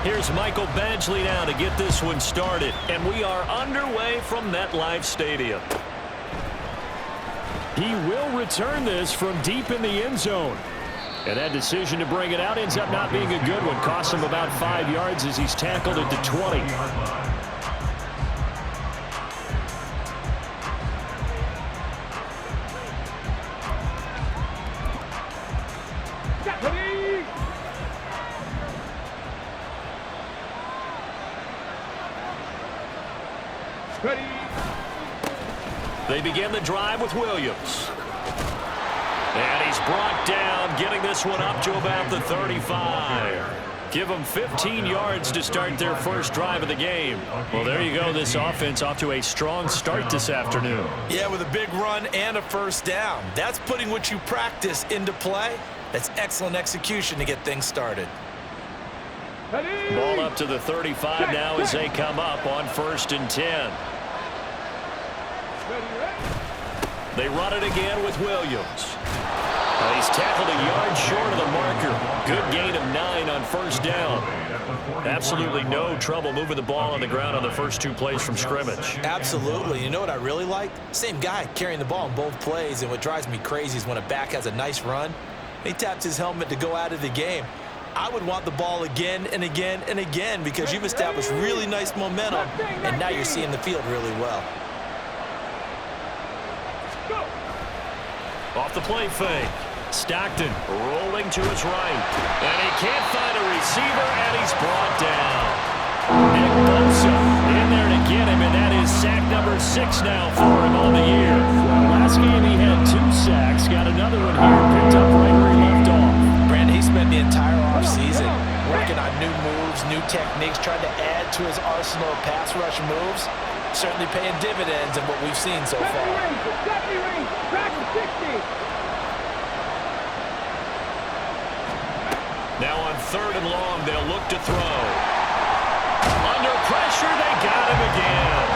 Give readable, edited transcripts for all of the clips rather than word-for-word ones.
Here's Michael Badgley now to get this one started. And we are underway from MetLife Stadium. He will return this from deep in the end zone. And that decision to bring it out ends up not being a good one. Costs him about 5 yards as he's tackled at the 20. They begin the drive with Williams. And he's brought down, getting this one up to about the 35. Give them 15 yards to start their first drive of the game. Well, there you go. This offense off to a strong start this afternoon. Yeah, with a big run and a first down. That's putting what you practice into play. That's excellent execution to get things started. Ball up to the 35 now as they come up on 1st and 10. They run it again with Williams. He's tackled a yard short of the marker. Good gain of 9 on first down. Absolutely no trouble moving the ball on the ground on the first 2 plays from scrimmage. Absolutely. You know what I really like? Same guy carrying the ball in both plays, and what drives me crazy is when a back has a nice run, he taps his helmet to go out of the game. I would want the ball again and again and again because you've established really nice momentum, and now you're seeing the field really well. Off the play fake. Stockton rolling to his right. And he can't find a receiver, and he's brought down. Nick Bosa in there to get him, and that is sack number 6 now for him on the year. Last game he had 2 sacks. Got another one here, picked up right where he left off. Brandon, he spent the entire offseason working on new moves, new techniques, trying to add to his arsenal of pass rush moves. Certainly paying dividends in what we've seen so far. Now on 3rd and long, they'll look to throw. Under pressure, they got him again.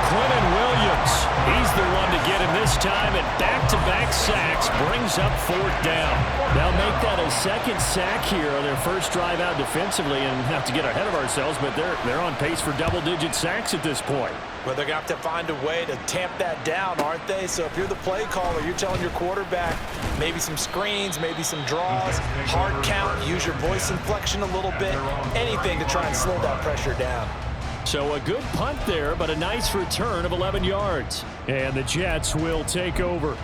Quentin Williams, he's the one to get him this time, and back-to-back sacks brings up 4th down. They'll make that a 2nd sack here on their first drive out defensively, and not to get ahead of ourselves, but they're on pace for double-digit sacks at this point. Well, they're going to have to find a way to tamp that down, aren't they? So if you're the play caller, you're telling your quarterback maybe some screens, maybe some draws, hard count, use your voice inflection a little bit, anything to try and slow that pressure down. So a good punt there, but a nice return of 11 yards. And the Jets will take over.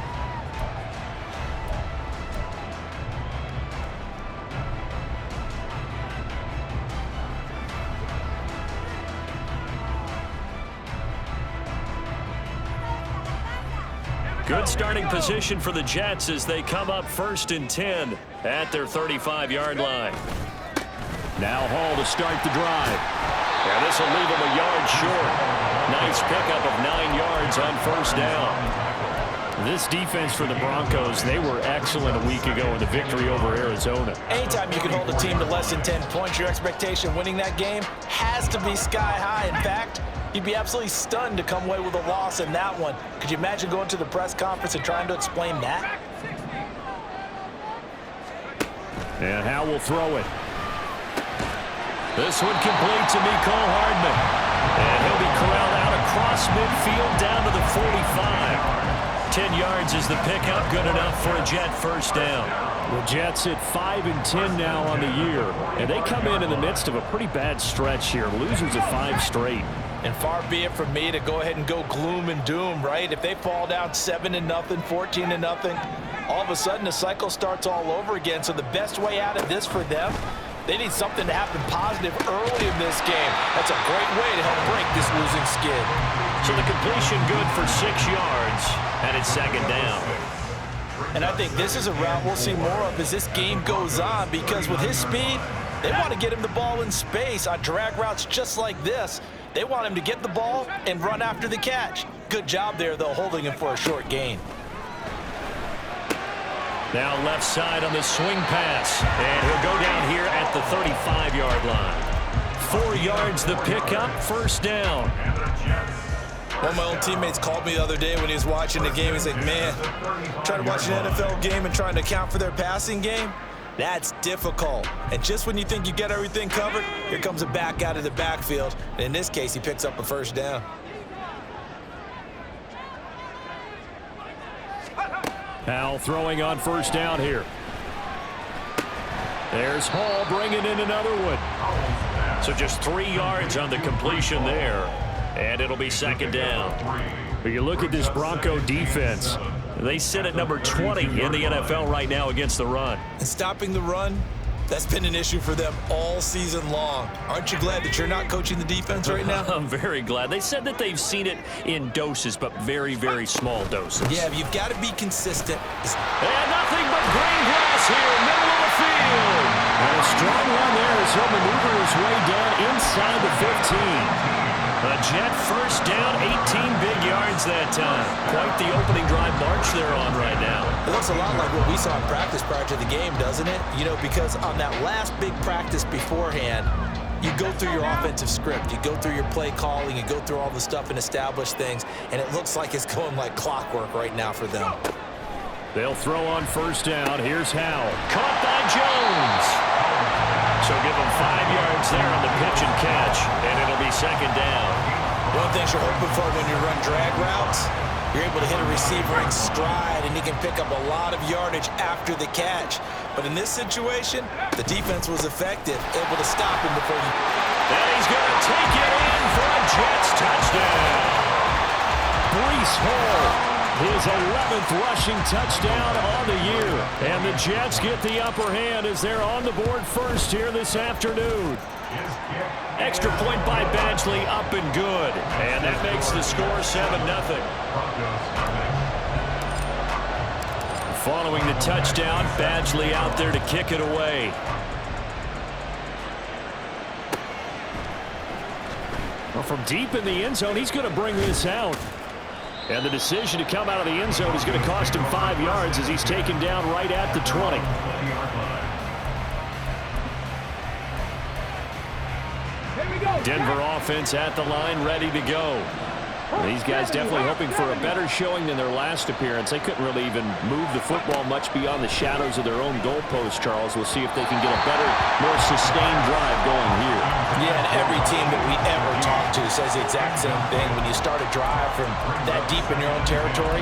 Good starting position for the Jets as they come up 1st and 10 at their 35-yard line. Now Hall to start the drive. And this will leave him a yard short. Nice pickup of 9 yards on first down. This defense for the Broncos, they were excellent a week ago in the victory over Arizona. Anytime you can hold a team to less than 10 points, your expectation winning that game has to be sky high. In fact, you'd be absolutely stunned to come away with a loss in that one. Could you imagine going to the press conference and trying to explain that? And Howe will throw it. This one complete to Mecole Hardman. And he'll be corralled out across midfield down to the 45. 10 yards is the pickup, good enough for a Jet first down. The Jets at 5 and 10 now on the year. And they come in the midst of a pretty bad stretch here. Losers of 5 straight. And far be it from me to go ahead and go gloom and doom, right? If they fall down 7-0, 14-0, all of a sudden the cycle starts all over again. So the best way out of this for them, they need something to happen positive early in this game. That's a great way to help break this losing skid. So the completion good for 6 yards, and it's 2nd down. And I think this is a route we'll see more of as this game goes on, because with his speed, they want to get him the ball in space on drag routes just like this. They want him to get the ball and run after the catch. Good job there, though, holding him for a short gain. Now left side on the swing pass. And he'll go down here at the 35-yard line. 4 yards the pickup, first down. One of my old teammates called me the other day when he was watching the game. He's like, man, trying to watch an NFL game and trying to account for their passing game. That's difficult. And just when you think you get everything covered, here comes a back out of the backfield. And in this case, he picks up a first down. Howell throwing on first down here. There's Hall bringing in another one. So just 3 yards on the completion there. And it'll be second down. But you look at this Bronco defense. They sit at number 20 in the NFL right now against the run. And stopping the run, that's been an issue for them all season long. Aren't you glad that you're not coaching the defense right now? I'm very glad. They said that they've seen it in doses, but very, very small doses. Yeah, but you've got to be consistent. And nothing but green grass here, middle of the field. And a strong run there as he'll maneuver his way down inside the 15. A Jet first down, 18 big yards that time. Quite the opening drive march they're on right now. It looks a lot like what we saw in practice prior to the game, doesn't it? You know, because on that last big practice beforehand, you go through your offensive script, you go through your play calling, you go through all the stuff and establish things, and it looks like it's going like clockwork right now for them. They'll throw on first down. Here's Howell. Caught by Jones. So give him 5 yards there on the pitch and catch, and it'll be second down. One of the things you're hoping for when you run drag routes, you're able to hit a receiver in stride, and he can pick up a lot of yardage after the catch. But in this situation, the defense was effective, able to stop him before he... And he's going to take it in for a Jets touchdown. Breece Hall. His 11th rushing touchdown on the year. And the Jets get the upper hand as they're on the board first here this afternoon. Extra point by Badgley, up and good. And that makes the score 7-0. Following the touchdown, Badgley out there to kick it away. Well, from deep in the end zone, he's going to bring this out. And the decision to come out of the end zone is going to cost him 5 yards as he's taken down right at the 20. Denver offense at the line, ready to go. These guys definitely hoping for a better showing than their last appearance. They couldn't really even move the football much beyond the shadows of their own goalpost, Charles. We'll see if they can get a better, more sustained drive going here. Yeah, and every team that we ever talk to says the exact same thing. When you start a drive from that deep in your own territory,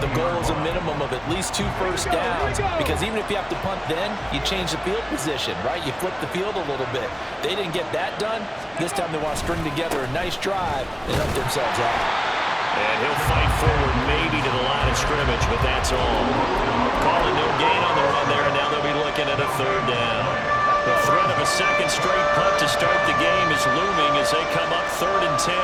the goal is a minimum of at least 2 first downs, because even if you have to punt then, you change the field position, right? You flip the field a little bit. They didn't get that done. This time they want to string together a nice drive and help themselves out. And he'll fight forward maybe to the line of scrimmage, but that's all. Calling no gain on the run there, and now they'll be looking at a third down. The threat of a second straight punt to start the game is looming as they come up 3rd and 10.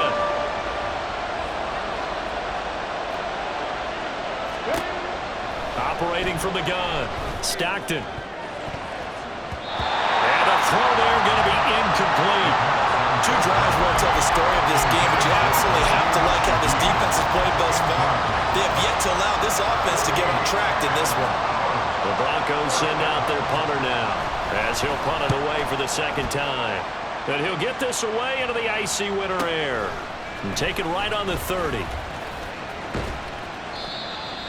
Operating from the gun, Stockton. And a throw there going to be incomplete. 2 drives won't tell the story of this game, but you absolutely have to like how this defense has played thus far. They have yet to allow this offense to get on track in this one. The Broncos send out their punter now as he'll punt it away for the second time. And he'll get this away into the icy winter air and take it right on the 30.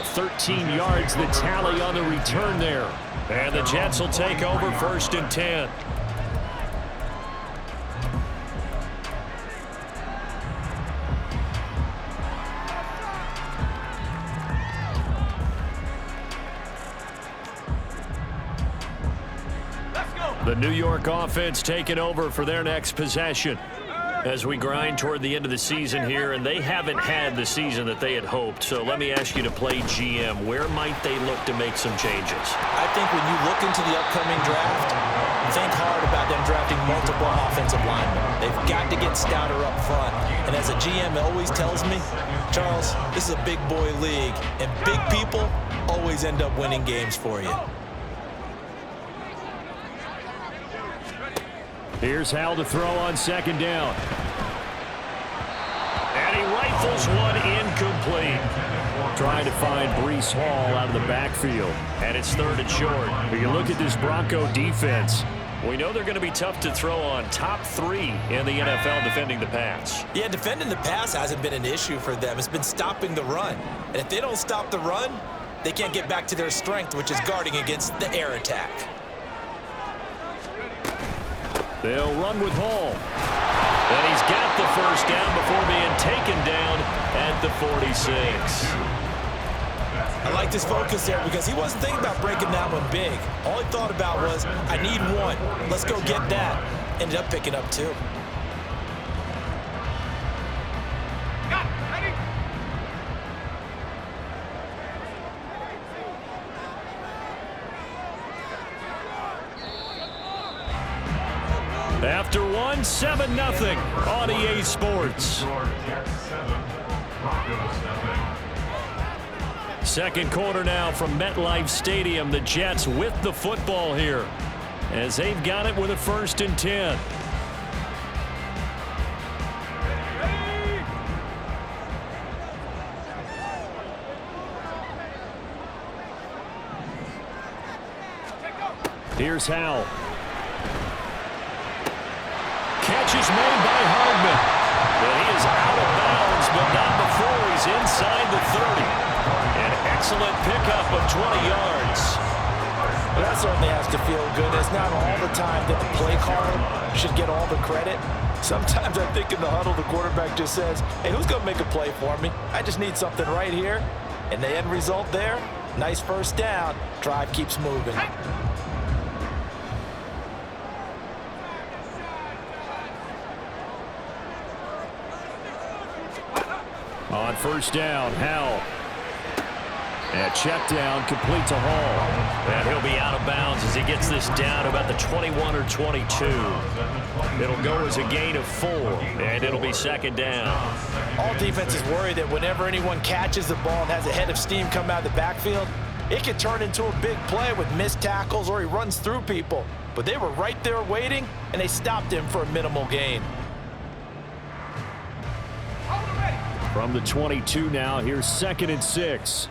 13 yards the tally on the return there. And the Jets will take over 1st and 10. The New York offense taking over for their next possession. As we grind toward the end of the season here, and they haven't had the season that they had hoped. So let me ask you to play GM. Where might they look to make some changes? I think when you look into the upcoming draft, think hard about them drafting multiple offensive linemen. They've got to get stouter up front. And as a GM always tells me, Charles, this is a big boy league, and big people always end up winning games for you. Here's Howell to throw on second down. And he rifles one incomplete. Trying to find Breece Hall out of the backfield. And it's 3rd and short. But you look at this Bronco defense. We know they're going to be tough to throw on. Top 3 in the NFL defending the pass. Yeah, defending the pass hasn't been an issue for them. It's been stopping the run. And if they don't stop the run, they can't get back to their strength, which is guarding against the air attack. They'll run with Hall. And he's got the first down before being taken down at the 46. I like this focus there because he wasn't thinking about breaking that one big. All he thought about was, I need one. Let's go get that. Ended up picking up two. After one, 7-0 on EA Sports. Second quarter now from MetLife Stadium. The Jets with the football here as they've got it with a 1st and 10. Here's Howell. Catch is made by Hardman. But he is out of bounds, but not before he's inside the 30. An excellent pickup of 20 yards. Well, that certainly has to feel good. It's not all the time that the play caller should get all the credit. Sometimes I think in the huddle, the quarterback just says, hey, who's going to make a play for me? I just need something right here. And the end result there, nice first down. Drive keeps moving. On first down, Howell. And check down, complete to Hall. And he'll be out of bounds as he gets this down about the 21 or 22. It'll go as a gain of 4, and it'll be 2nd down. All defenses worry that whenever anyone catches the ball and has a head of steam come out of the backfield, it can turn into a big play with missed tackles or he runs through people. But they were right there waiting, and they stopped him for a minimal gain. From the 22 now, here's 2nd and 6.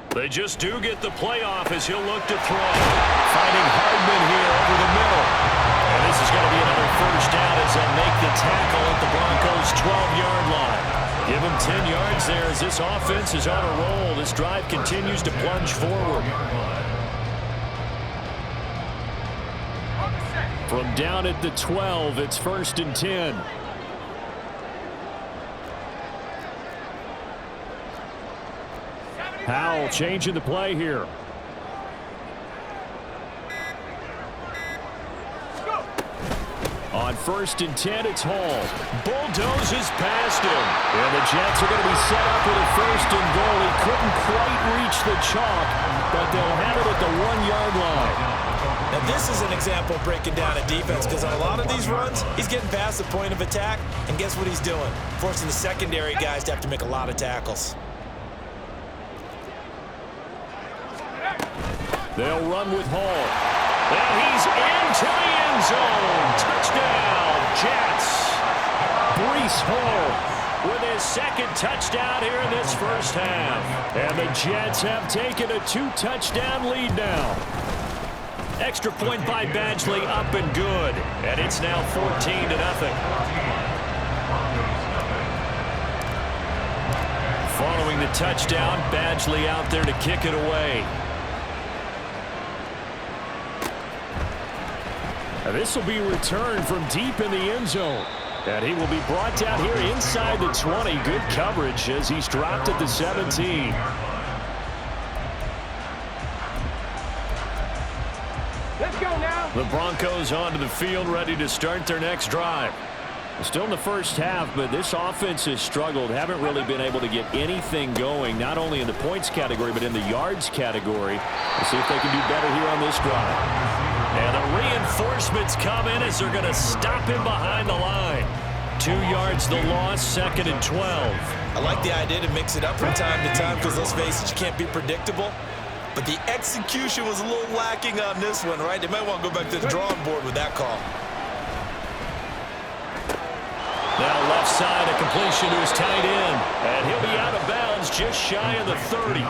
They just do get the playoff as he'll look to throw. Finding Hardman here over the middle. And this is going to be another first down as they'll make the tackle at the Broncos' 12-yard line. Give him 10 yards there as this offense is on a roll. This drive continues to plunge forward. From down at the 12, it's 1st and 10. Howell changing the play here. On 1st and 10, it's Hall. Bulldozes past him. And the Jets are going to be set up with a 1st and goal. He couldn't quite reach the chalk, but they'll have it at the 1-yard line. Now, this is an example of breaking down a defense because on a lot of these runs, he's getting past the point of attack, and guess what he's doing? Forcing the secondary guys to have to make a lot of tackles. They'll run with Hall. And he's into the end zone. Touchdown, Jets. Breece Hall with his 2nd touchdown here in this first half. And the Jets have taken a 2-touchdown lead now. Extra point by Badgley up and good. And it's now 14-0. Following the touchdown, Badgley out there to kick it away. And this will be returned from deep in the end zone. And he will be brought down here inside the 20. Good coverage as he's dropped at the 17. Let's go now. The Broncos onto the field, ready to start their next drive. Still in the first half, but this offense has struggled. Haven't really been able to get anything going, not only in the points category, but in the yards category. We'll see if they can do better here on this drive. And the reinforcements come in as they're going to stop him behind the line. 2 yards the loss, 2nd and 12. I like the idea to mix it up from time to time because, let's face it, you can't be predictable. But the execution was a little lacking on this one, right? They might want to go back to the drawing board with that call. Now left side, a completion to his tight end. And he'll be out of bounds just shy of the 30.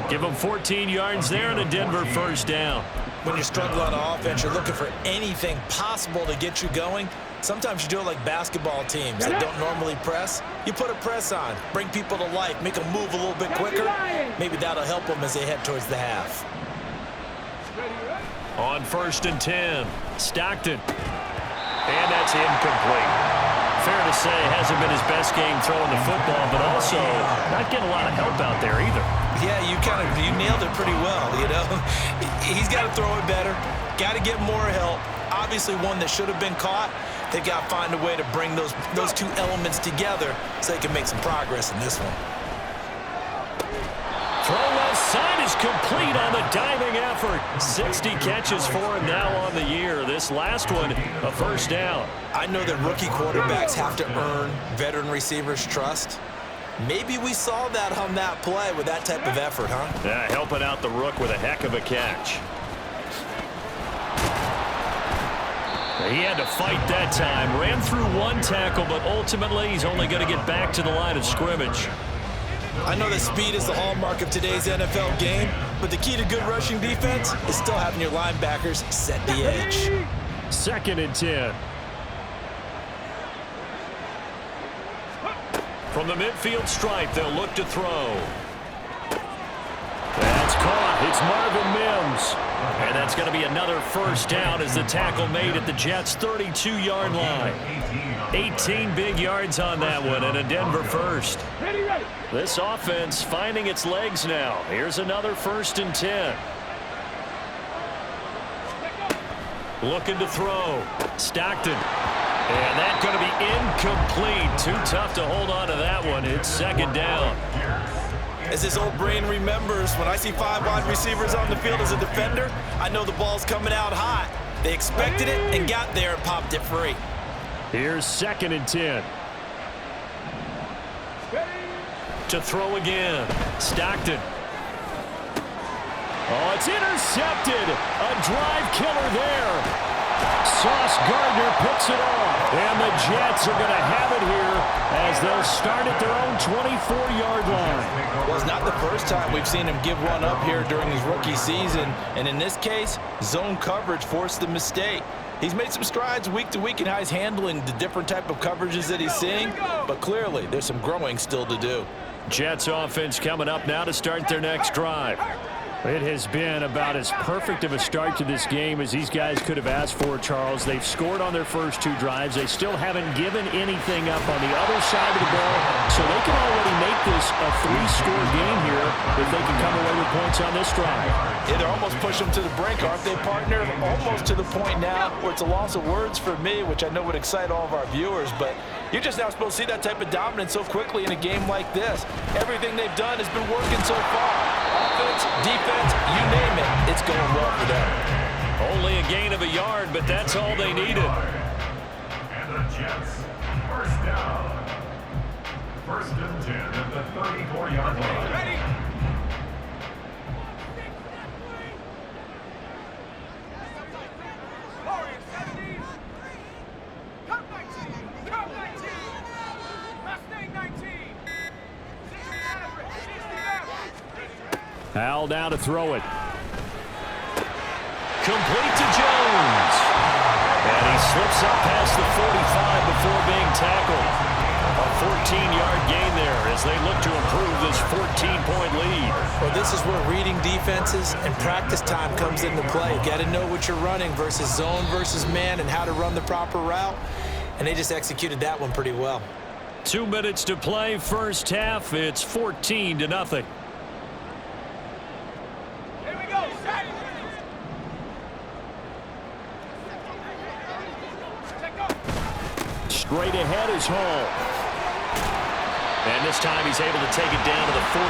Give him 14 yards there and a Denver first down. When you're struggling on offense, you're looking for anything possible to get you going. Sometimes you do it like basketball teams that don't normally press. You put a press on, bring people to life, make them move a little bit quicker. Maybe that'll help them as they head towards the half. On 1st and 10, Stockton. And that's incomplete. Fair to say, hasn't been his best game throwing the football, but also not getting a lot of help out there either. Yeah, you nailed it pretty well, you know. He's got to throw it better, got to get more help. Obviously one that should have been caught. They've got to find a way to bring those two elements together so they can make some progress in this one. Throw left side is complete on the diving effort. 60 catches for him now on the year. This last one, a first down. I know that rookie quarterbacks have to earn veteran receivers' trust. Maybe we saw that on that play with that type of effort, huh? Yeah, helping out the rook with a heck of a catch. He had to fight that time. Ran through one tackle, but ultimately he's only going to get back to the line of scrimmage. I know that speed is the hallmark of today's NFL game, but the key to good rushing defense is still having your linebackers set the edge. 2nd and 10. From the midfield stripe, they'll look to throw. That's caught. It's Marvin Mims. And that's going to be another first down as the tackle made at the Jets' 32-yard line. 18 big yards on that one and a Denver first. This offense finding its legs now. Here's another 1st and 10. Looking to throw. Stockton. And that's going to be incomplete. Too tough to hold on to that one. It's 2nd down. As this old brain remembers, when I see 5 wide receivers on the field as a defender, I know the ball's coming out hot. They expected it and got there and popped it free. Here's 2nd and 10. To throw again. Stockton. Oh, it's intercepted. A drive killer there. Sauce Gardner picks it off. And the Jets are going to have it here as they'll start at their own 24-yard line. Well, it's not the first time we've seen him give one up here during his rookie season. And in this case, zone coverage forced the mistake. He's made some strides week to week in how he's handling the different type of coverages that he's seeing. But clearly, there's some growing still to do. Jets offense coming up now to start their next drive. It has been about as perfect of a start to this game as these guys could have asked for, Charles. They've scored on their first 2 drives. They still haven't given anything up on the other side of the ball, so they can already make this a 3-score game here if they can come away with points on this drive. Yeah, they're almost pushing them to the brink, aren't they, partner? Almost to the point now where it's a loss of words for me, which I know would excite all of our viewers, but you're just now supposed to see that type of dominance so quickly in a game like this. Everything they've done has been working so far. Offense, defense, you name it, it's going well for them. Only a gain of a yard, but that's all they needed. And the Jets, first down. 1st and 10 at the 34-yard line. Ready? Al now to throw it. Complete to Jones. And he slips up past the 45 before being tackled. A 14-yard gain there as they look to improve this 14-point lead. Well, this is where reading defenses and practice time comes into play. You got to know what you're running versus zone versus man and how to run the proper route. And they just executed that one pretty well. 2 minutes to play, first half. It's 14-0. Straight ahead is Hall. And this time he's able to take it down to the 42.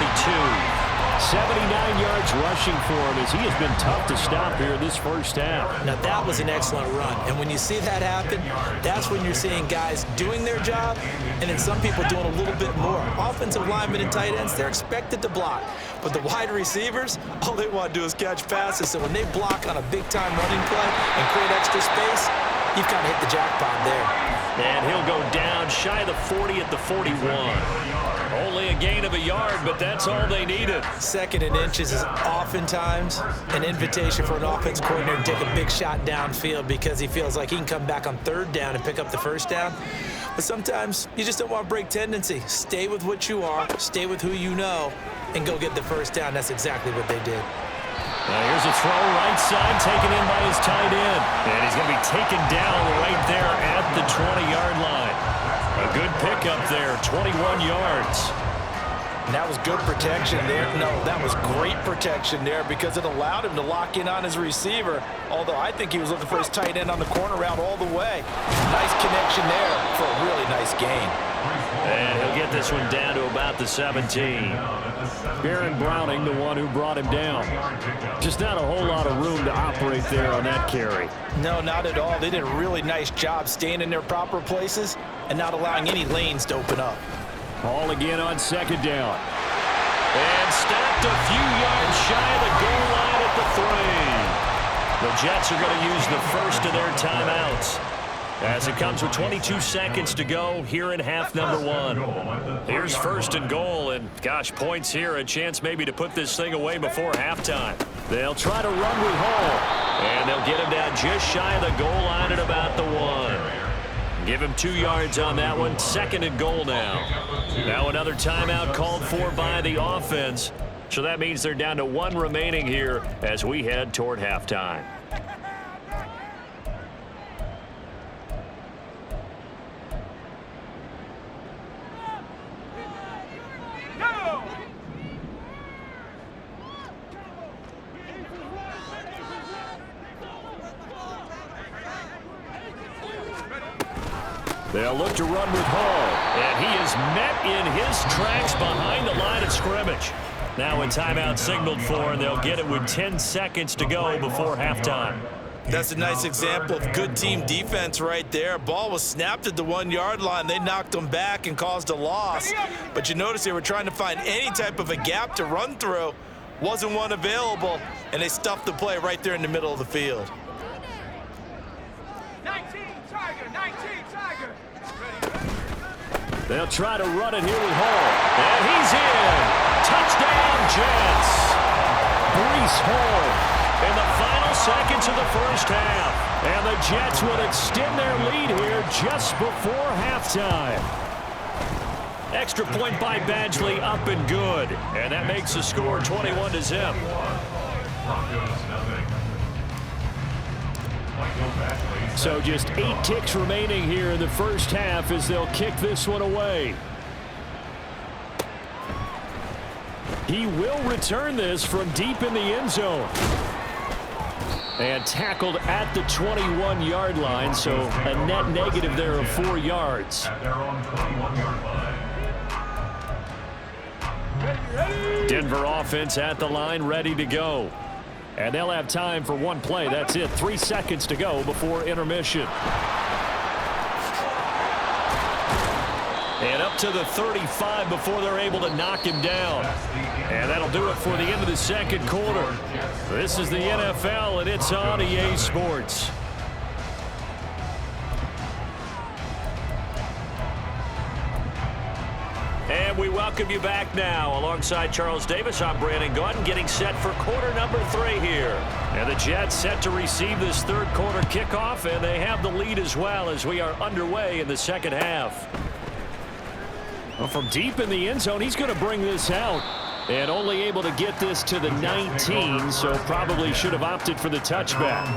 79 yards rushing for him as he has been tough to stop here this first half. Now that was an excellent run. And when you see that happen, that's when you're seeing guys doing their job and then some people doing a little bit more. Offensive linemen and tight ends, they're expected to block. But the wide receivers, all they want to do is catch passes. So when they block on a big-time running play and create extra space, you've kind of hit the jackpot there. And he'll go down shy of the 40 at the 41. Only a gain of a yard, but that's all they needed. 2nd and inches is oftentimes an invitation for an offense coordinator to take a big shot downfield because he feels like he can come back on 3rd down and pick up the 1st down. But sometimes you just don't want to break tendency. Stay with what you are, stay with who you know, and go get the 1st down. That's exactly what they did. Now here's a throw right side, taken in by his tight end. And he's going to be taken down right there at the 20-yard line. A good pickup there, 21 yards. And that was good protection there. No, that was great protection there because it allowed him to lock in on his receiver, although I think he was looking for his tight end on the corner route all the way. Nice connection there for a really nice gain. And he'll get this one down to about the 17. Baron Browning, the one who brought him down. Just not a whole lot of room to operate there on that carry. No, not at all. They did a really nice job staying in their proper places and not allowing any lanes to open up. Ball again on 2nd down. And stopped a few yards shy of the goal line at the 3. The Jets are going to use the first of their timeouts as it comes with 22 seconds to go here in half number 1. Here's 1st and goal, and gosh, points here, a chance maybe to put this thing away before halftime. They'll try to run with Hall, and they'll get him down just shy of the goal line at about the 1. Give him 2 yards on that one. 2nd and goal now. Now another timeout called for by the offense. So that means they're down to 1 remaining here as we head toward halftime. They'll look to run with Hall, and he is met in his tracks behind the line of scrimmage. Now a timeout signaled for, and they'll get it with 10 seconds to go before halftime. That's a nice example of good team defense right there. Ball was snapped at the 1-yard line. They knocked them back and caused a loss. But you notice they were trying to find any type of a gap to run through. Wasn't one available, and they stuffed the play right there in the middle of the field. 19 Tiger. They'll try to run it here with Hall. And he's in. Touchdown, Jets. Breece Hall in the final seconds of the 1st half. And the Jets would extend their lead here just before halftime. Extra point by Badgley, up and good. And that makes the score 21-0. So just 8 ticks remaining here in the 1st half as they'll kick this one away. He will return this from deep in the end zone. And tackled at the 21-yard line, so a net negative there of 4 yards. At their own 21-yard line. Denver offense at the line, ready to go. And they'll have time for 1 play. That's it. 3 seconds to go before intermission. And up to the 35 before they're able to knock him down. And that'll do it for the end of the 2nd quarter. This is the NFL, and it's on EA Sports. And we welcome you back now. Alongside Charles Davis, I'm Brandon Gaudin, getting set for quarter number 3 here. And the Jets set to receive this 3rd quarter kickoff, and they have the lead as well as we are underway in the 2nd half. Well, from deep in the end zone, he's going to bring this out. And only able to get this to the 19, so probably should have opted for the touchback.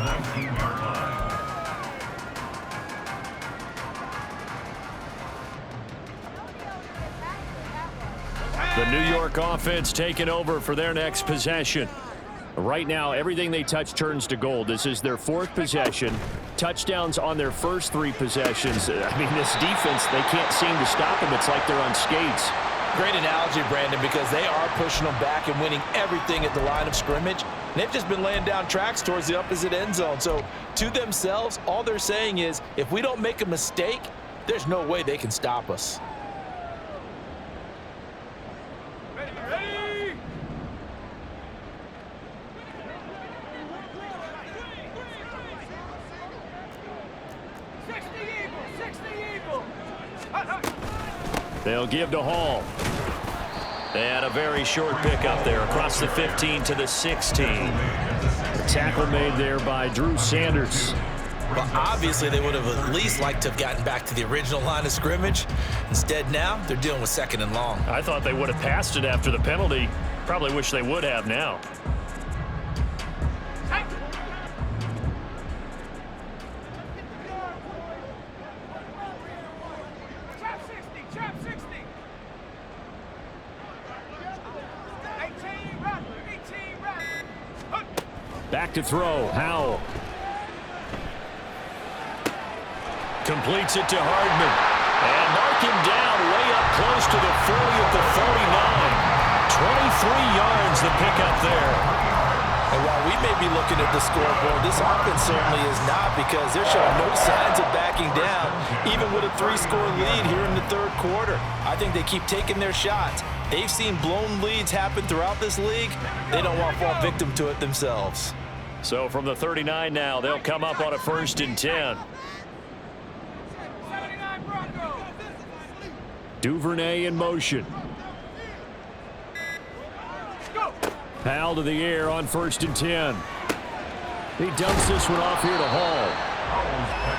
The New York offense taking over for their next possession. Right now, everything they touch turns to gold. This is their 4th possession. Touchdowns on their first 3 possessions. I mean, this defense, they can't seem to stop them. It's like they're on skates. Great analogy, Brandon, because they are pushing them back and winning everything at the line of scrimmage. And they've just been laying down tracks towards the opposite end zone. So to themselves, all they're saying is, if we don't make a mistake, there's no way they can stop us. Ready. 60 Eagles. They'll give to Hall. And a very short pickup there across the 15 to the 16. The tackle made there by Drew Sanders. Well, obviously, they would have at least liked to have gotten back to the original line of scrimmage. Instead, now they're dealing with 2nd and long. I thought they would have passed it after the penalty. Probably wish they would have now. Trap 60. 18 Rattler. Back to throw. Howell. Completes it to Hardman. And mark him down way up close to the 40 at the 49. 23 yards the pickup there. And while we may be looking at the scoreboard, this offense certainly is not, because they're showing no signs of backing down, even with a 3-score lead here in the 3rd quarter. I think they keep taking their shots. They've seen blown leads happen throughout this league. They don't want to fall victim to it themselves. So from the 39 now, they'll come up on a 1st and 10. Duvernay in motion. Howell to the air on 1st and 10. He dumps this one off here to Hall.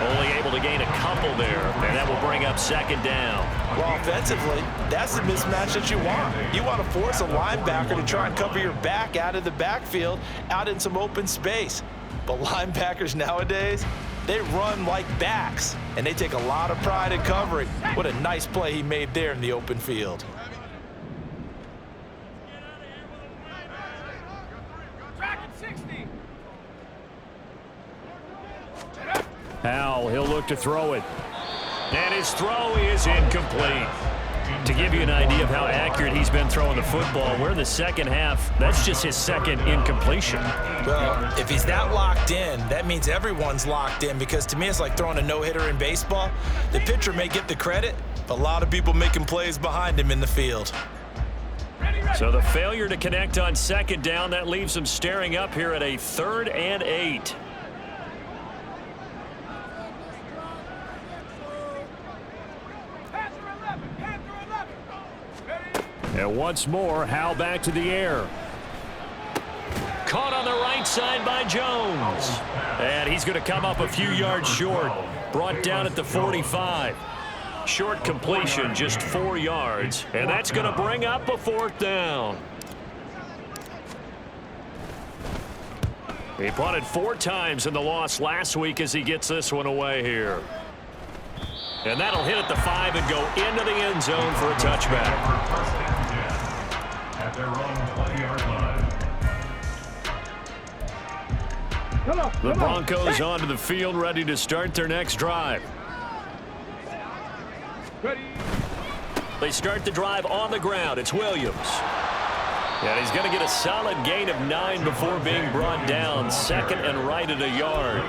Only able to gain a couple there, and that will bring up 2nd down. Well, offensively, that's the mismatch that you want. You want to force a linebacker to try and cover your back out of the backfield, out in some open space. But linebackers nowadays, they run like backs, and they take a lot of pride in covering. What a nice play he made there in the open field. Howell, he'll look to throw it. And his throw is incomplete. To give you an idea of how accurate he's been throwing the football, we're in the 2nd half. That's just his 2nd incompletion. Well, if he's that locked in, that means everyone's locked in, because to me it's like throwing a no-hitter in baseball. The pitcher may get the credit, but a lot of people making plays behind him in the field. So the failure to connect on 2nd down, that leaves them staring up here at a 3rd and 8. And once more, Howell back to the air. Caught on the right side by Jones. And he's going to come up a few yards short. Brought down at the 45. Short completion, just 4 yards. And that's going to bring up a 4th down. He punted 4 times in the loss last week as he gets this one away here. And that'll hit at the 5 and go into the end zone for a touchback. At their own 20-yard line. The Broncos onto the field, ready to start their next drive. They start the drive on the ground. It's Williams. And he's going to get a solid gain of 9 before being brought down. 2nd and right at a yard.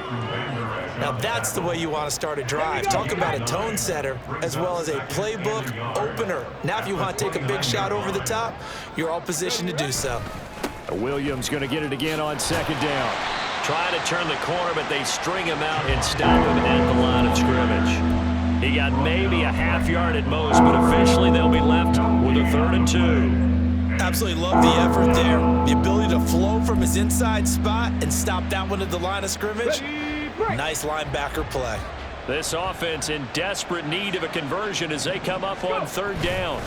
Now that's the way you want to start a drive. Talk about a tone setter as well as a playbook opener. Now if you want to take a big shot over the top, you're all positioned to do so. Williams going to get it again on 2nd down. Trying to turn the corner, but they string him out and stop him at the line of scrimmage. He got maybe a half yard at most, but officially they'll be left with a 3rd and 2. Absolutely love the effort there. The ability to flow from his inside spot and stop that one at the line of scrimmage. Nice linebacker play. This offense in desperate need of a conversion as they come up on 3rd down.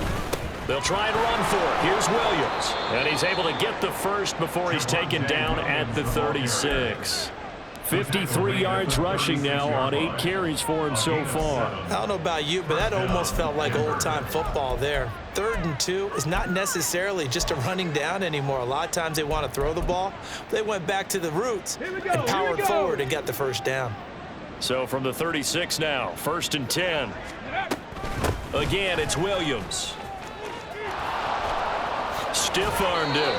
They'll try and run for it. Here's Williams. And he's able to get the first before he's taken down at the 36. 53 yards rushing now on 8 carries for him so far. I don't know about you, but that almost felt like old-time football there. 3rd and 2 is not necessarily just a running down anymore. A lot of times they want to throw the ball. They went back to the roots and powered forward and got the first down. So from the 36 now, 1st and 10. Again, it's Williams. Stiff-armed him.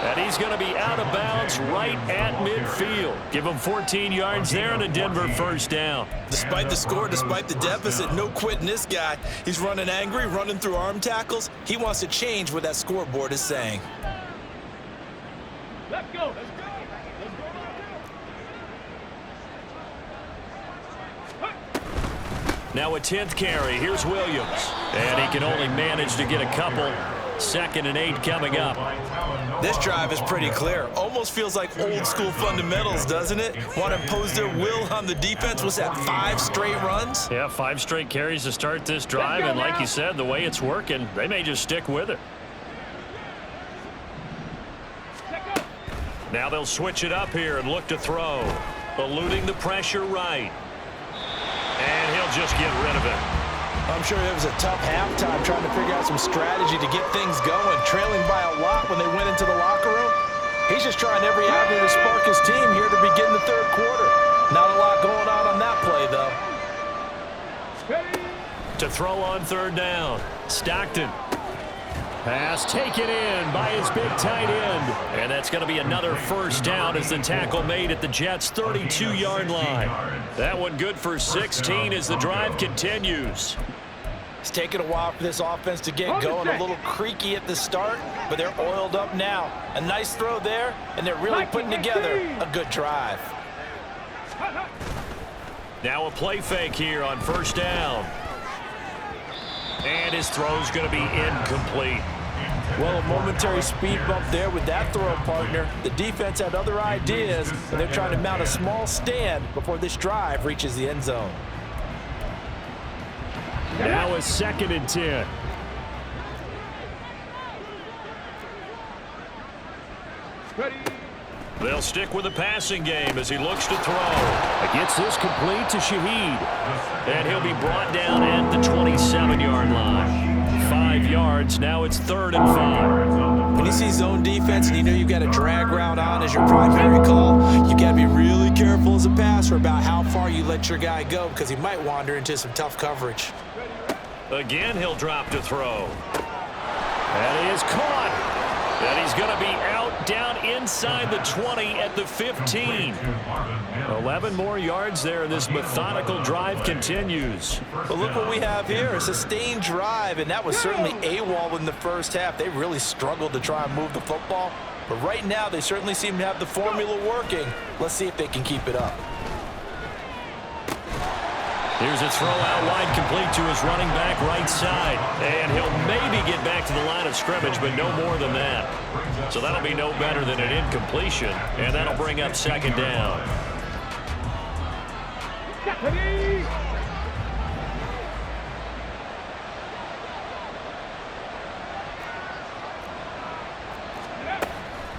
And he's going to be out of bounds right at midfield. Give him 14 yards there and a Denver 1st down. Despite the score, despite the deficit, no quitting this guy. He's running angry, running through arm tackles. He wants to change what that scoreboard is saying. Let's go. Now a 10th carry. Here's Williams. And he can only manage to get a couple. 2nd and 8 coming up. This drive is pretty clear. Almost feels like old school fundamentals, doesn't it? Want to impose their will on the defense. Was that 5 straight runs? Yeah, 5 straight carries to start this drive, and like you said, the way it's working, they may just stick with it. Now they'll switch it up here and look to throw. Eluding the pressure right. And he'll just get rid of it. I'm sure it was a tough halftime trying to figure out some strategy to get things going, trailing by a lot when they went into the locker room. He's just trying every avenue to spark his team here to begin the 3rd quarter. Not a lot going on that play, though. To throw on 3rd down. Stockton. Pass taken in by his big tight end. And that's going to be another 1st down as the tackle made at the Jets' 32-yard line. That one good for 16 as the drive continues. It's taken a while for this offense to get going. A little creaky at the start, but they're oiled up now. A nice throw there, and they're really putting together a good drive. Now a play fake here on 1st down. And his throw's going to be incomplete. Well, a momentary speed bump there with that throw partner. The defense had other ideas, and they're trying to mount a small stand before this drive reaches the end zone. Now a 2nd and 10. They'll stick with the passing game as he looks to throw. Gets this complete to Shaheed. And he'll be brought down at the 27-yard line. 5 yards. Now it's 3rd and 5. When you see zone defense and you know you've got a drag route on as your primary call, you got to be really careful as a passer about how far you let your guy go because he might wander into some tough coverage. Again, he'll drop to throw. And he is caught. And he's going to be out down inside the 20 at the 15. 11 more yards there, and this methodical drive continues. But look what we have here, a sustained drive, and that was certainly AWOL in the 1st half. They really struggled to try and move the football. But right now, they certainly seem to have the formula working. Let's see if they can keep it up. Here's a throw out wide, complete to his running back right side. And he'll maybe get back to the line of scrimmage, but no more than that. So that'll be no better than an incompletion, and that'll bring up 2nd down.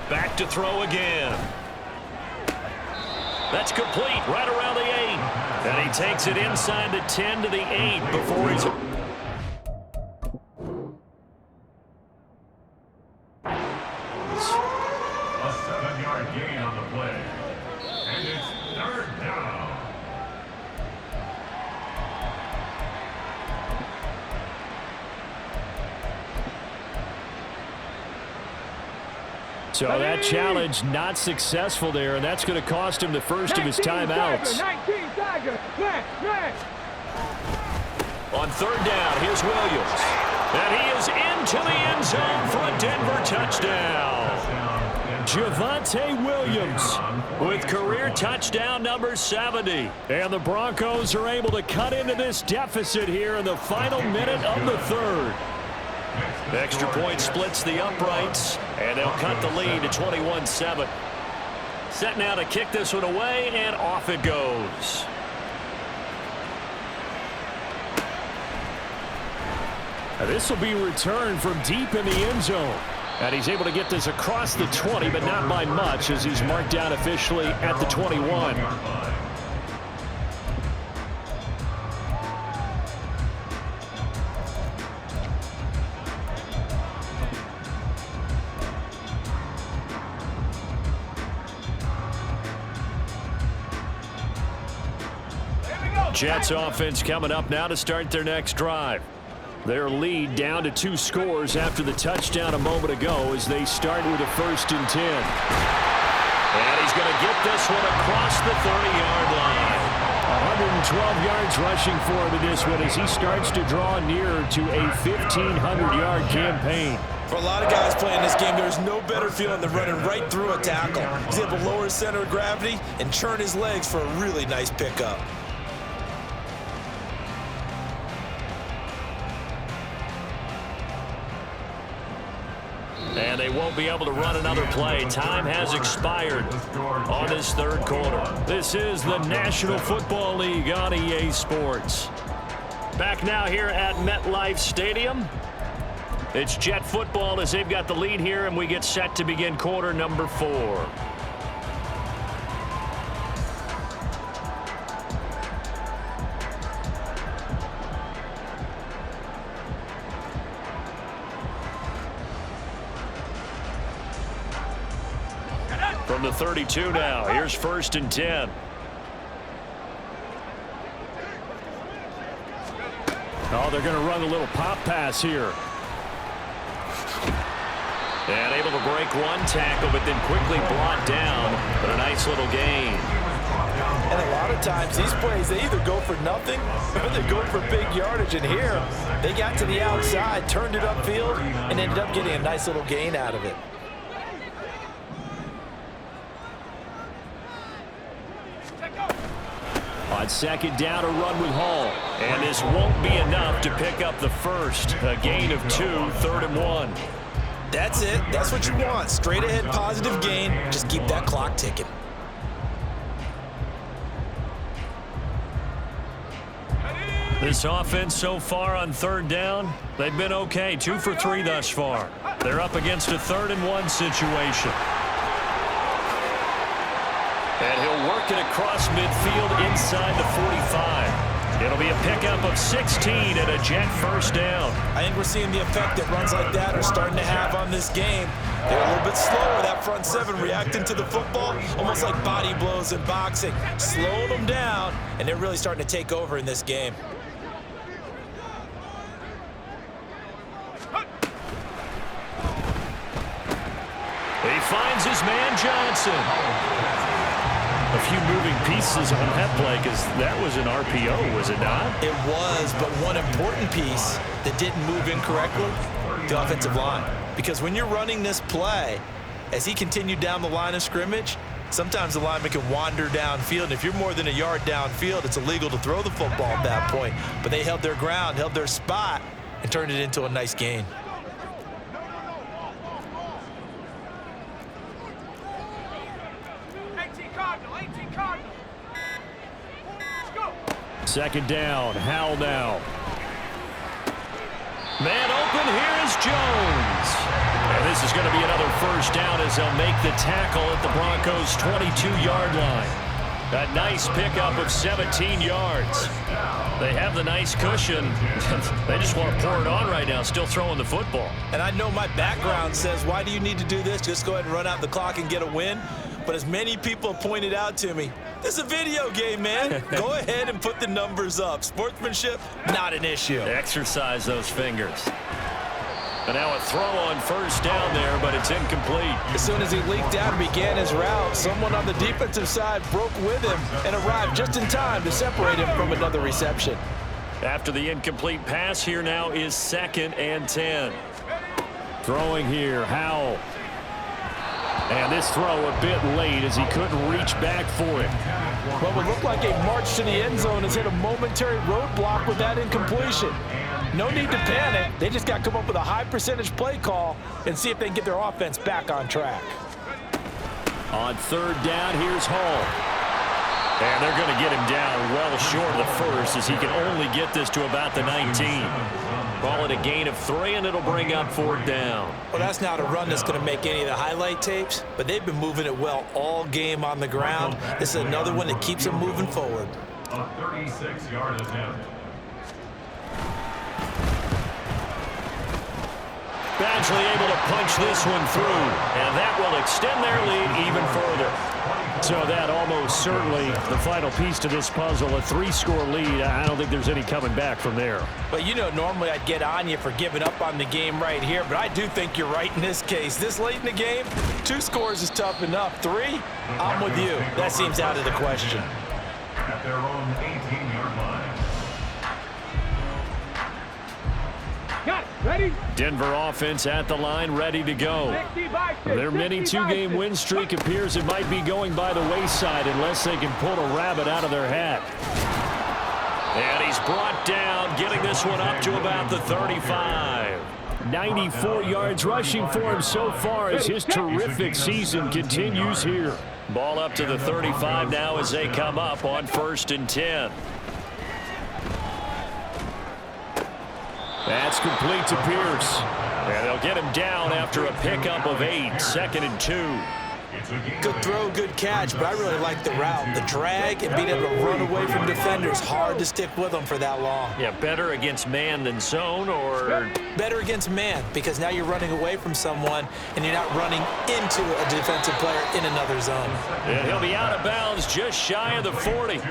Back to throw again. That's complete right around the 8. And he takes it inside the 10 to the 8 before he's... A 7-yard gain on the play. And it's 3rd down. So that challenge not successful there, and that's going to cost him the first of his timeouts. On 3rd down, here's Williams. And he is into the end zone for a Denver touchdown. Javonte Williams with career touchdown number 70. And the Broncos are able to cut into this deficit here in the final minute of the 3rd. Extra point splits the uprights, and they'll cut the lead to 21-7. Set now to kick this one away, and off it goes. This will be returned from deep in the end zone. And he's able to get this across the 20, but not by much, as he's marked down officially at the 21. Jets offense coming up now to start their next drive. Their lead down to 2 scores after the touchdown a moment ago as they start with a 1st and 10. And he's going to get this one across the 30-yard line. 112 yards rushing for him in this one as he starts to draw nearer to a 1,500-yard campaign. For a lot of guys playing this game, there's no better feeling than running right through a tackle. He's able to lower his center of gravity and churn his legs for a really nice pickup. And they won't be able to run another play. Time has expired on this third quarter. This is the National Football League on EA Sports. Back now here at MetLife Stadium. It's Jet football as they've got the lead here, and we get set to begin quarter number 4. From the 32 now, here's 1st and 10. Oh, they're going to run a little pop pass here. And able to break one tackle, but then quickly brought down. But a nice little gain. And a lot of times, these plays, they either go for nothing or they go for big yardage. And here, they got to the outside, turned it upfield, and ended up getting a nice little gain out of it. On 2nd down, a run with Hall. And this won't be enough to pick up the first. A gain of 2, 3rd and 1. That's it. That's what you want. Straight ahead, positive gain. Just keep that clock ticking. This offense so far on 3rd down, they've been okay. 2 for 3 thus far. They're up against a 3rd and 1 situation. And he'll work it across midfield inside the 45. It'll be a pickup of 16 and a Jet first down. I think we're seeing the effect that runs like that are starting to have on this game. They're a little bit slower, that front 7 reacting to the football, almost like body blows in boxing. Slowing them down, and they're really starting to take over in this game. He finds his man Johnson. A few moving pieces on that play because that was an RPO, was it not? It was, but one important piece that didn't move incorrectly, the offensive line. Because when you're running this play, as he continued down the line of scrimmage, sometimes the lineman can wander downfield. And if you're more than a yard downfield, it's illegal to throw the football at that point. But they held their ground, held their spot, and turned it into a nice gain. Second down, Howell now. Man open, here is Jones. And this is going to be another first down as they'll make the tackle at the Broncos' 22-yard line. A nice pickup of 17 yards. They have the nice cushion. They just want to pour it on right now, still throwing the football. And I know my background says, why do you need to do this? Just go ahead and run out the clock and get a win. But as many people have pointed out to me, this is a video game, man. Go ahead and put the numbers up. Sportsmanship, not an issue. Exercise those fingers. And now a throw on first down there, but it's incomplete. As soon as he leaked out and began his route, someone on the defensive side broke with him and arrived just in time to separate him from another reception. After the incomplete pass, here now is 2nd and 10. Throwing here, Howell. And this throw a bit late as he couldn't reach back for it. Well, it looked like a march to the end zone has hit a momentary roadblock with that incompletion. No need to panic. They just got to come up with a high percentage play call and see if they can get their offense back on track. On 3rd down, here's Hall. And they're going to get him down well short of the first as he can only get this to about the 19. Call it a gain of 3, and it'll bring up 4th down. Well, that's not a run that's going to make any of the highlight tapes, but they've been moving it well all game on the ground. This is another one that keeps them moving forward. A 36-yard attempt. Badgley able to punch this one through, and that will extend their lead even further. So that almost certainly the final piece to this puzzle, a 3-score lead. I don't think there's any coming back from there. But you know, normally I'd get on you for giving up on the game right here, but I do think you're right in this case. This late in the game, 2 scores is tough enough. 3, I'm with you. That seems out of the question. At their own 18-yard line. Got it. Ready? Denver offense at the line, ready to go. Their mini 2-game win streak appears it might be going by the wayside unless they can pull a rabbit out of their hat. And he's brought down, getting this one up to about the 35. 94 yards rushing for him so far as his terrific season continues here. Ball up to the 35 now as they come up on 1st and 10. That's complete to Pierce. And they'll get him down after a pickup of 8. 2nd and 2. Good throw, good catch, but I really like the route. The drag and being able to run away from defenders. Hard to stick with them for that long. Yeah, better against man than zone, or? Better against man, because now you're running away from someone and you're not running into a defensive player in another zone. And he'll be out of bounds just shy of the 40.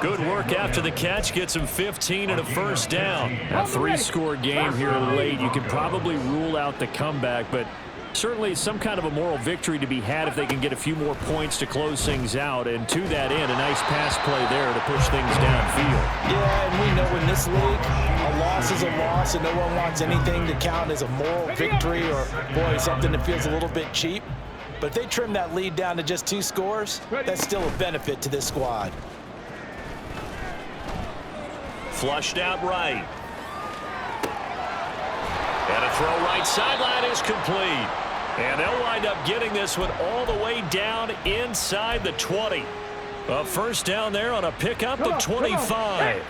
Good work after the catch. Gets him 15 and a 1st down. A 3-score game here late. You could probably rule out the comeback, but certainly some kind of a moral victory to be had if they can get a few more points to close things out. And to that end, a nice pass play there to push things downfield. Yeah, and we know in this league, a loss is a loss, and no one wants anything to count as a moral victory or, boy, something that feels a little bit cheap. But if they trim that lead down to just 2 scores, that's still a benefit to this squad. Flushed out right. And a throw right sideline is complete. And they'll wind up getting this one all the way down inside the 20. A 1st down there on a pickup of 25.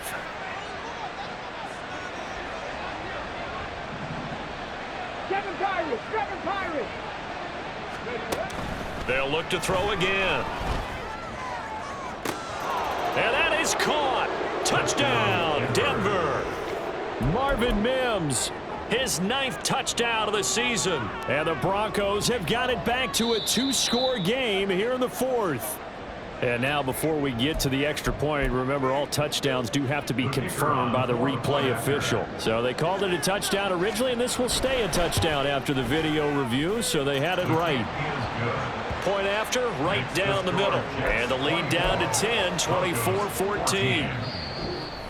They'll look to throw again. And that is caught. Touchdown, Denver. Marvin Mims, his 9th touchdown of the season. And the Broncos have got it back to a 2-score game here in the 4th. And now before we get to the extra point, remember all touchdowns do have to be confirmed by the replay official. So they called it a touchdown originally, and this will stay a touchdown after the video review, so they had it right. Point after, right down the middle. And the lead down to 10, 24-14.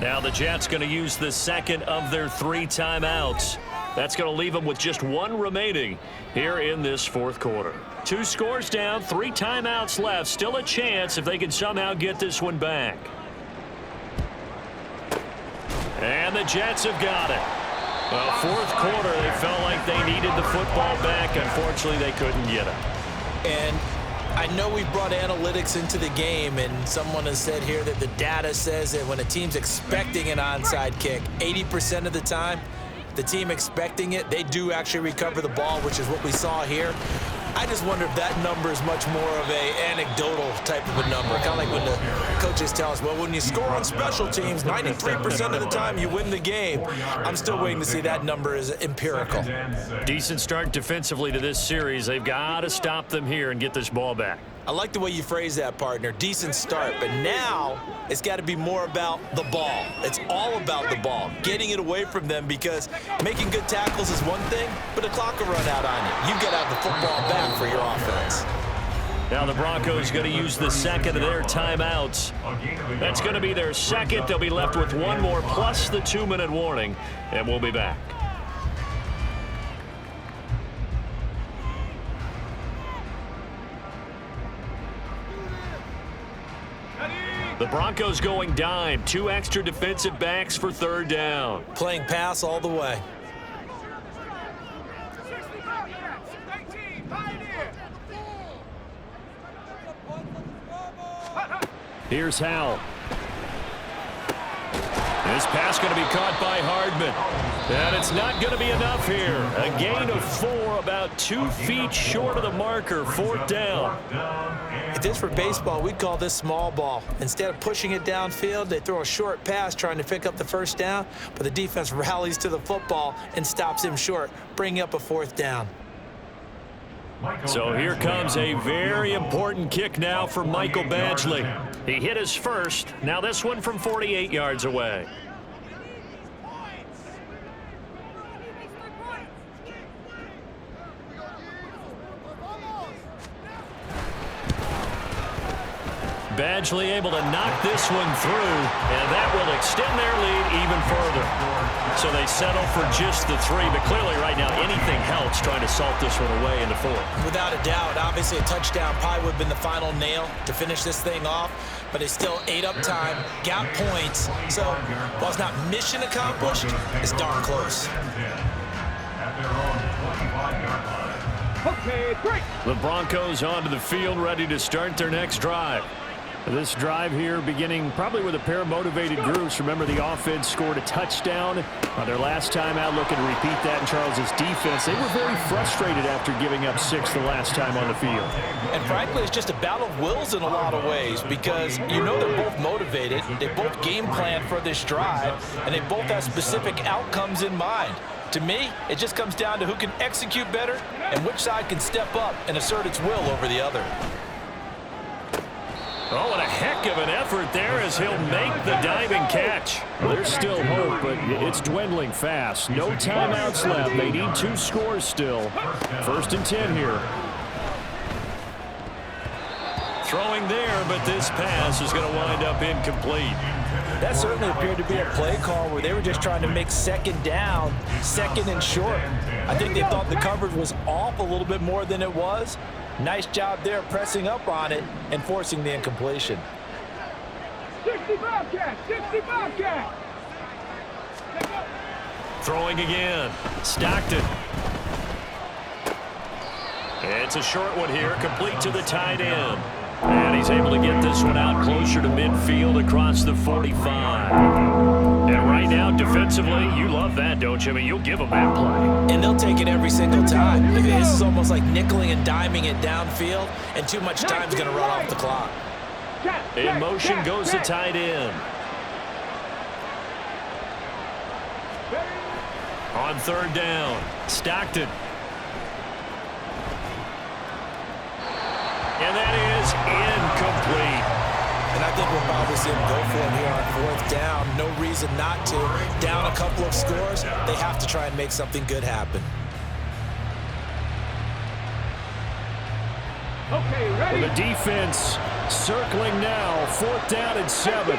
Now the Jets going to use the 2nd of their 3 timeouts. That's going to leave them with just 1 remaining here in this 4th quarter. 2 scores down, 3 timeouts left. Still a chance if they can somehow get this one back. And the Jets have got it. Well, 4th quarter, they felt like they needed the football back. Unfortunately, they couldn't get it. And I know we've brought analytics into the game, and someone has said here that the data says that when a team's expecting an onside kick, 80% of the time, the team expecting it, they do actually recover the ball, which is what we saw here. I just wonder if that number is much more of a anecdotal type of a number. Kind of like when the coaches tell us, well, when you score on special teams, 93% of the time you win the game. I'm still waiting to see that number is empirical. Decent start defensively to this series. They've got to stop them here and get this ball back. I like the way you phrase that, partner. Decent start, but now it's got to be more about the ball. It's all about the ball, getting it away from them, because making good tackles is one thing, but the clock will run out on you. You've got to have the football back for your offense. Now the Broncos going to use the 2nd of their timeouts. That's going to be their 2nd. They'll be left with 1 more plus the 2-minute warning, and we'll be back. The Broncos going dime. 2 extra defensive backs for 3rd down. Playing pass all the way. Here's Howell. This pass going to be caught by Hardman. And it's not going to be enough here. A gain of 4, about 2 feet short of the marker. 4th down. If this were baseball, we'd call this small ball. Instead of pushing it downfield, they throw a short pass trying to pick up the 1st down, but the defense rallies to the football and stops him short, bringing up a 4th down. So here comes a very important kick now for Michael Badgley. He hit his first. Now this one from 48 yards away. Badgley able to knock this one through, and that will extend their lead even further. So they settle for just the 3, but clearly right now anything helps trying to salt this one away into 4. Without a doubt, obviously a touchdown probably would have been the final nail to finish this thing off, but they still ate up time, got points. So while it's not mission accomplished, it's darn close. Okay, break. The Broncos onto the field, ready to start their next drive. This drive here beginning probably with a pair of motivated groups. Remember, the offense scored a touchdown on their last time out. Looking to repeat that in Charles's defense. They were very frustrated after giving up 6 the last time on the field. And frankly, it's just a battle of wills in a lot of ways, because you know they're both motivated. They both game plan for this drive, and they both have specific outcomes in mind. To me, it just comes down to who can execute better and which side can step up and assert its will over the other. Oh, and a heck of an effort there as he'll make the diving catch. There's still hope, but it's dwindling fast. No timeouts left. They need 2 scores still. 1st and 10 here. Throwing there, but this pass is going to wind up incomplete. That certainly appeared to be a play call where they were just trying to make 2nd down, 2nd and short. I think they thought the coverage was off a little bit more than it was. Nice job there pressing up on it and forcing the incompletion. 60 Bobcat, 60 Bobcat. Throwing again. Stockton. It's a short one here, complete to the tight end. And he's able to get this one out closer to midfield across the 45. And right now, defensively, you love that, don't you? I mean, you'll give them that play. And they'll take it every single time. This is almost like nickeling and diming it downfield, and too much time's going to run off the clock. In motion goes the tight end. On 3rd down, Stockton. And that is incomplete. And I think we'll probably see him go for it here on 4th down. No reason not to. Down a couple of scores, they have to try and make something good happen. Okay, ready? The defense circling now. 4th down and 7.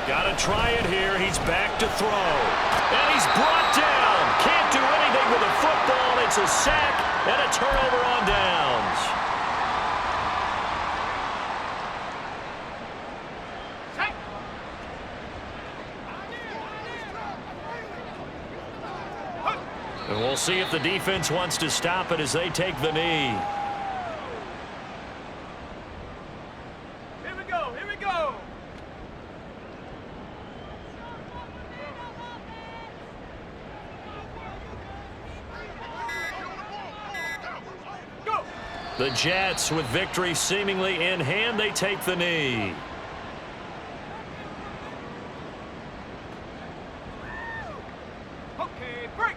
Got to try it here. He's back to throw. And he's brought down. Can't do anything with a football. It's a sack and a turnover on downs. And we'll see if the defense wants to stop it as they take the knee. Here we go, here we go. The Jets, with victory seemingly in hand, they take the knee. Okay, break.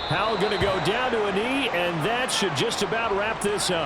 Powell going to go down to a knee, and that should just about wrap this up.